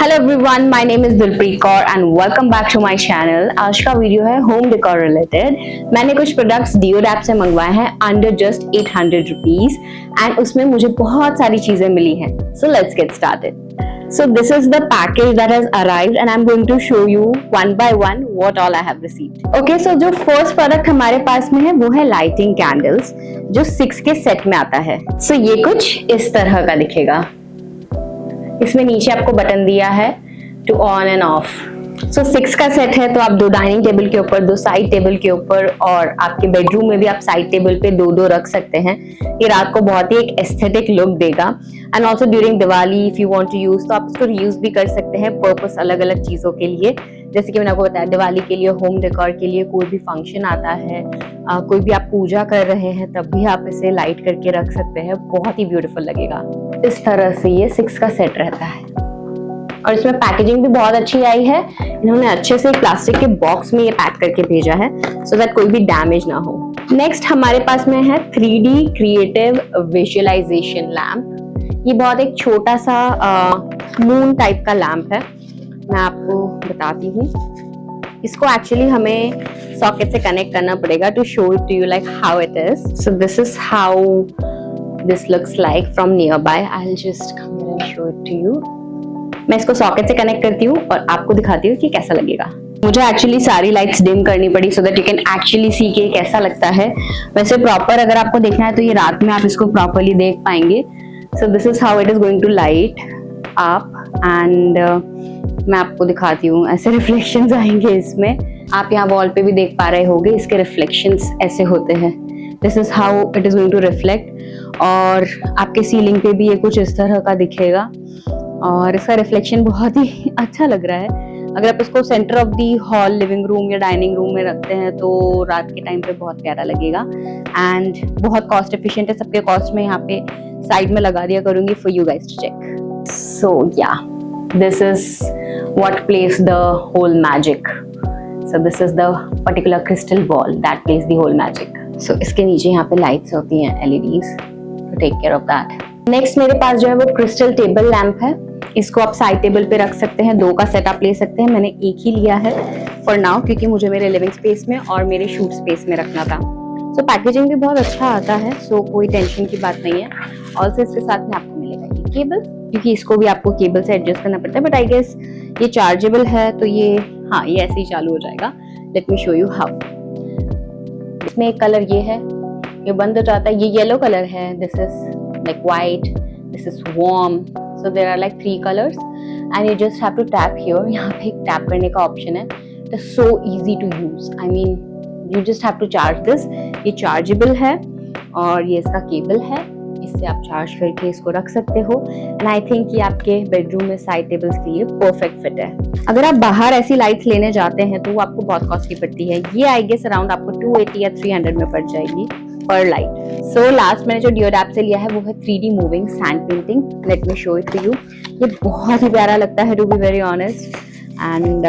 Hello everyone, my name is Dilpreet Kaur and welcome back to my channel. आज का video है home decor related. मैंने कुछ प्रोडक्ट्स डिओड ऐप से मंगवाए हैं अंडर जस्ट 800 रुपीज एंड उसमें मुझे बहुत सारी चीजें मिली हैं। So let's get started. So this is the package that has arrived and I'm going to show you one by one what all I have received. Okay, so जो first product हमारे पास में है वो है lighting candles जो 6 के set में आता है। So ये कुछ इस तरह का दिखेगा। इसमें नीचे आपको बटन दिया है टू ऑन एंड ऑफ। सो 6 का सेट है तो आप 2 डाइनिंग टेबल के ऊपर, 2 साइड टेबल के ऊपर और आपके बेडरूम में भी आप साइड टेबल पे 2-2 रख सकते हैं। ये रात को बहुत ही एक एस्थेटिक लुक देगा। And also during Diwali if you want to use तो आप इसको रीयूज भी कर सकते हैं पर्पस अलग अलग चीजों के लिए। जैसे कि मैंने आपको बताया दिवाली के लिए, होम डेकोर के लिए, कोई भी फंक्शन आता है, कोई भी आप पूजा कर रहे हैं तब भी आप इसे लाइट करके रख सकते हैं। बहुत ही ब्यूटीफुल लगेगा। इस तरह से ये 6 का सेट रहता है और इसमें पैकेजिंग भी बहुत अच्छी आई है। इन्होंने अच्छे से प्लास्टिक के बॉक्स में ये पैक करके भेजा है सो दैट कोई भी डैमेज ना हो। नेक्स्ट हमारे पास में है 3D क्रिएटिव विजुअलाइजेशन लैम्प। ये बहुत एक छोटा सा मून टाइप का लैम्प है। मैं आपको बताती हूँ। इसको एक्चुअली हमें सॉकेट से कनेक्ट करना पड़ेगा to show it to you like how it is. So this is how this looks like from nearby. I will just come here and show it to you. मैं इसको socket से connect करती हूँ और आपको दिखाती हूँ कि कैसा लगेगा। मुझे एक्चुअली सारी लाइट्स डिम करनी पड़ी so that you can actually see के कैसा लगता है। वैसे प्रॉपर अगर आपको देखना है तो ये रात में आप इसको प्रॉपरली देख पाएंगे। So this is how it is going to light up and मैं आपको दिखाती हूँ। ऐसे रिफ्लेक्शंस आएंगे इसमें। आप यहाँ वॉल पे भी देख पा रहे होंगे इसके रिफ्लेक्शंस ऐसे होते हैं। This is how it is going to reflect. और आपके सीलिंग पे भी ये कुछ इस तरह का दिखेगा और इसका रिफ्लेक्शन बहुत ही अच्छा लग रहा है। अगर आप इसको centre of the hall, living room या डाइनिंग रूम में रखते हैं तो रात के टाइम पे बहुत प्यारा लगेगा एंड बहुत कॉस्ट एफिशिएंट है। सबके कॉस्ट में यहाँ पे साइड में लगा दिया करूंगी for you guys to check. So yeah this is what plays the whole magic. So this is the particular crystal ball that plays the whole magic. So इसके नीचे यहाँ पे लाइट्स होती हैं LEDs to take care of that. Next मेरे पास जो है वो क्रिस्टल टेबल लैम्प है। इसको आप साइड टेबल पे रख सकते हैं। 2 का सेट आप ले सकते हैं। मैंने एक ही लिया है फॉर नाउ क्योंकि मुझे मेरे लिविंग स्पेस में और मेरे शूट स्पेस में रखना था। सो पैकेजिंग भी बहुत अच्छा आता है। सो कोई टेंशन की बात नहीं है। ऑल्सो इसके साथ में आपको मिलेगा ये केबल क्योंकि इसको भी आपको केबल से एडजस्ट करना पड़ता है। बट आई गेस ये चार्जेबल है तो ये ये ऐसे ही चालू हो जाएगा। Late me show you how. इसमें एक कलर ये है, ये बंद हो जाता है। ये येलो कलर है। This is like white, this is warm. So there are like 3 colours and you just have to tap here. यहाँ पे एक टैप करने का ऑप्शन है। It is so easy to use. I mean you just have to charge this. ये chargeable है और ये इसका केबल है। इससे आप चार्ज करके इसको रख सकते हो एंड आई थिंक ये आपके बेडरूम में साइड टेबल्स के लिए परफेक्ट फिट है। अगर आप बाहर ऐसी लाइट्स लेने जाते हैं तो वो आपको बहुत कॉस्टली पड़ती है। ये आई गेस अराउंड आपको 280 या 300 में पड़ जाएगी पर लाइट। सो लास्ट मैंने जो डिओड ऐप से लिया है वो है 3D moving sand painting. Let me show it to you. ये बहुत ही प्यारा लगता है to be very honest. And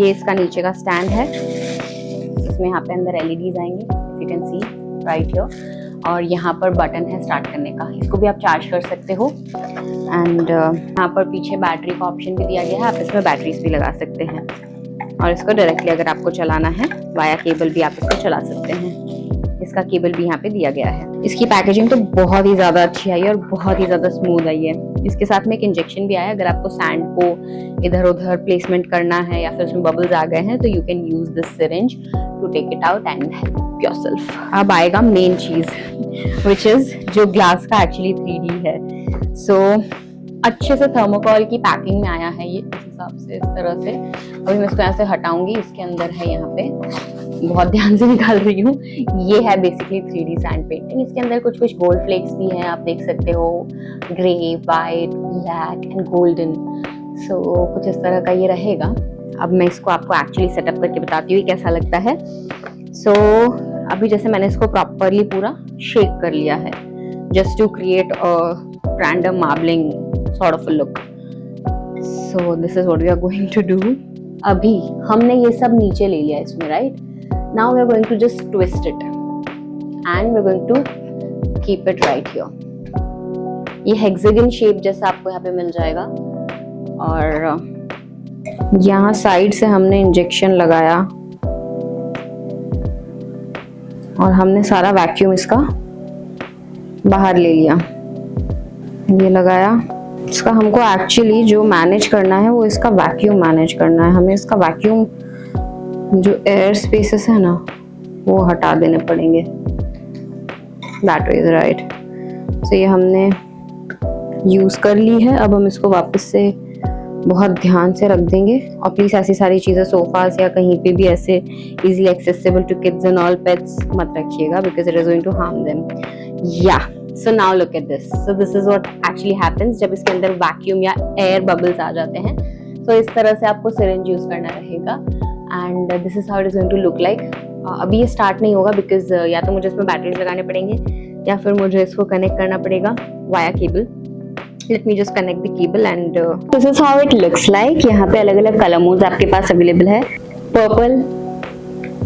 ये इसका नीचे का स्टैंड है। इसमें यहाँ पे अंदर LEDs आएंगे, you can see right here. और यहाँ पर बटन है स्टार्ट करने का। इसको भी आप चार्ज कर सकते हो एंड यहाँ पर पीछे बैटरी का ऑप्शन भी दिया गया है। आप इसमें बैटरीज भी लगा सकते हैं और इसको डायरेक्टली अगर आपको चलाना है वाया केबल भी आप इसको चला सकते हैं। इसका केबल भी यहाँ पे दिया गया है। इसकी पैकेजिंग तो बहुत ही ज्यादा अच्छी आई है और बहुत ही ज्यादा स्मूथ आई है। इसके साथ में एक इंजेक्शन भी आया। अगर आपको सैंड को इधर उधर प्लेसमेंट करना है या फिर उसमें बबल्स आ गए हैं तो you can use this syringe to take it out and help yourself. अब आएगा मेन चीज व्हिच इज जो ग्लास का एक्चुअली 3D है। सो अच्छे से थर्मोकॉल की पैकिंग में आया है ये इस हिसाब से, इस तरह से। अभी मैं इसको यहाँ से हटाऊंगी। इसके अंदर है यहाँ पे, बहुत ध्यान से निकाल रही हूँ। ये है बेसिकली 3D सैंड पेंटिंग। इसके अंदर कुछ कुछ गोल्ड फ्लेक्स भी हैं, आप देख सकते हो। Grey, white, black and golden. So कुछ इस तरह का ये रहेगा। अब मैं इसको आपको एक्चुअली सेटअप करके बताती हूँ कैसा लगता है। सो अभी जैसे मैंने इसको प्रॉपरली पूरा शेक कर लिया है just to create a random marbling sort of a look. So this is what we are going to do. अभी हमने ये सब नीचे ले लिया इसमें, right? Now we are going to just twist it and we are going to keep it right here. ये hexagon shape जैसा आपको यहाँ पे मिल जाएगा और यहाँ साइड से हमने इंजेक्शन लगाया और हमने सारा वैक्यूम इसका बाहर ले लिया। ये लगाया। इसका हमको एक्चुअली जो मैनेज करना है वो इसका वैक्यूम मैनेज करना है। हमें इसका वैक्यूम जो एयर स्पेसेस है ना वो हटा देने पड़ेंगे। That is right. तो ये हमने यूज कर ली है। अब हम इसको वापस से बहुत ध्यान से रख देंगे। और प्लीज ऐसी सारी चीजें सोफास या कहीं पे भी ऐसे easily accessible to kids and all pets मत रखिएगा because it is going to harm them. Yeah so now look at this. So this is what actually happens जब इसके अंदर वैक्यूम या एयर बबल्स आ जाते हैं। तो इस तरह से आपको सिरिंज यूज करना रहेगा and this is how it is going to look like. अभी ये स्टार्ट नहीं होगा बिकॉज या तो मुझे इसमें बैटरीज लगाने पड़ेंगे या फिर मुझे इसको कनेक्ट करना पड़ेगा via cable. Let me just connect the cable and this is how it looks like। यहाँ पे अलग अलग कलर मोड्स आपके पास अवेलेबल है। Purple,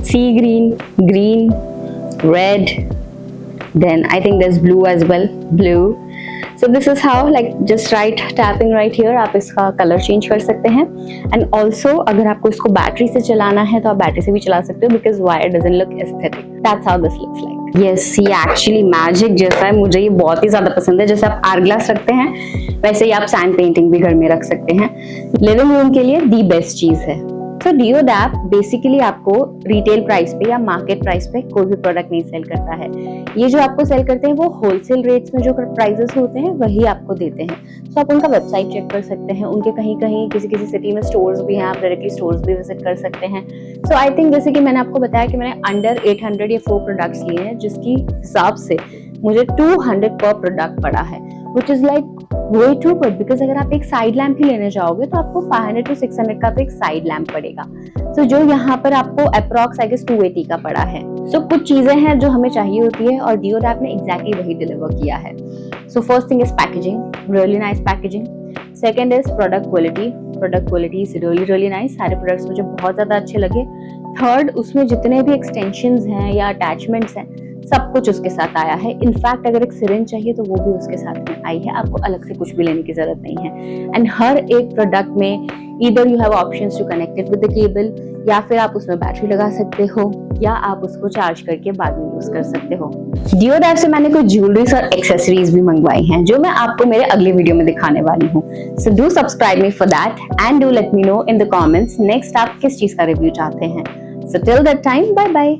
sea green, green, red, then I think there's blue as well, blue। So this is how, like just tapping right here आप इसका colour change कर सकते हैं। एंड ऑल्सो अगर आपको इसको बैटरी से चलाना है तो आप बैटरी से भी चला सकते हो because wire doesn't look aesthetic. That's how this looks like. Yes, ये एक्चुअली मैजिक जैसा है। मुझे ये बहुत ही ज्यादा पसंद है। जैसे आप आर्ट ग्लास रखते हैं वैसे ही आप सैंड पेंटिंग भी घर में रख सकते हैं। लिविंग रूम के लिए दी बेस्ट चीज है। तो डियोडैप बेसिकली आपको रिटेल प्राइस पे या मार्केट प्राइस पे कोई भी प्रोडक्ट नहीं सेल करता है। ये जो आपको सेल करते हैं वो होलसेल रेट्स में जो प्राइसेस होते हैं वही आपको देते हैं। तो आप उनका वेबसाइट चेक कर सकते हैं। उनके कहीं कहीं किसी किसी सिटी में स्टोर्स भी हैं, आप डायरेक्टली स्टोर्स भी विजिट कर सकते हैं। सो आई थिंक जैसे कि मैंने आपको बताया कि मैंने अंडर 800 या 4 प्रोडक्ट्स लिए हैं जिसकी हिसाब से मुझे 200 पर प्रोडक्ट पड़ा है which is like way too good because अगर आप एक साइड लैम्प ही लेने जाओगे तो आपको 500 to 600 का तो एक साइड लैम्प पड़ेगा। So जो यहाँ पर आपको अप्रॉक्स आई गेस 280 का पड़ा है। So कुछ चीजें हैं जो हमें चाहिए होती है और डियोडैप ने एग्जैक्टली वही डिलीवर किया है। So first thing is packaging, really nice packaging। Second is product quality is really nice। सारे प्रोडक्ट्स मुझे बहुत ज्यादा अच्छे लगे। थर्ड, उसमें जितने भी एक्सटेंशंस हैं या अटैचमेंट्स हैं सब कुछ उसके साथ आया है। इनफैक्ट अगर एक सिरिंज चाहिए तो वो भी उसके साथ में आई है। आपको अलग से कुछ भी लेने की जरूरत नहीं है। एंड हर एक प्रोडक्ट में either you have options to connect it with the cable या फिर आप उसमें बैटरी लगा सकते हो या आप उसको चार्ज करके बाद में यूज कर सकते हो। डियोडैप से मैंने कुछ ज्वेलरीज और एक्सेसरीज भी मंगवाई हैं जो मैं आपको मेरे अगले वीडियो में दिखाने वाली हूँ। So do subscribe me for that and do let me know in the comments next आप किस चीज का रिव्यू चाहते हैं। So till that time, bye bye.